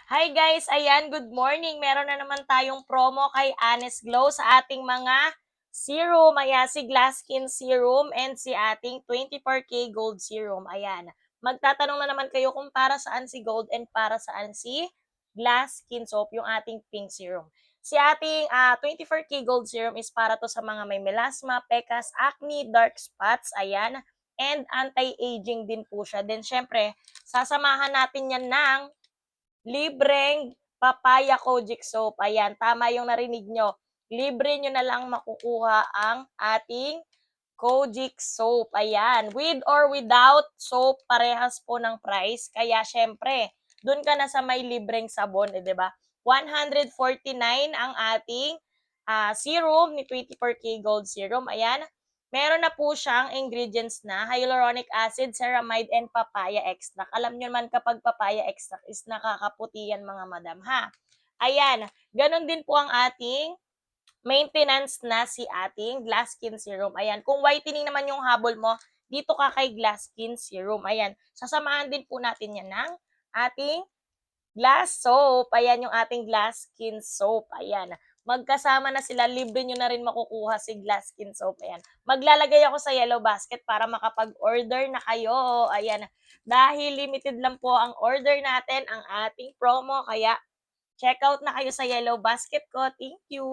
Hi guys, ayan, good morning. Meron na naman tayong promo kay Honest Glow sa ating mga serum. Ayan, si Glass Skin Serum and si ating 24K Gold Serum. Ayan, magtatanong na naman kayo kung para saan si Gold and para saan si Glass Skin Soap, yung ating pink serum. Si ating 24K Gold Serum is para to sa mga may melasma, pekas, acne, dark spots, ayan, and anti-aging din po siya. Then syempre, sasamahan natin yan ng libreng papaya kojic soap. Ayan, tama yung narinig nyo. Libre nyo na lang makukuha ang ating kojic soap. Ayan, with or without soap, parehas po ng price. Kaya syempre, dun ka na sa may libreng sabon, eh, 'di ba? 149 ang ating serum ni 24K Gold Serum. Ayan, meron na po siyang ingredients na hyaluronic acid, ceramide, and papaya extract. Alam nyo naman kapag papaya extract is nakakaputi yan mga madam ha. Ayan, ganun din po ang ating maintenance na si ating Glass Skin Serum. Ayan, kung whitening naman yung habol mo, dito ka kay Glass Skin Serum. Ayan, sasamahan din po natin yan ng ating Glass Soap. Ayan yung ating Glass Skin Soap. Ayan. Magkasama na sila. Libre nyo na rin makukuha si Glass Skin Soap. Ayan. Maglalagay ako sa yellow basket para makapag-order na kayo. Ayan. Dahil limited lang po ang order natin, ang ating promo. Kaya check out na kayo sa yellow basket ko. Thank you.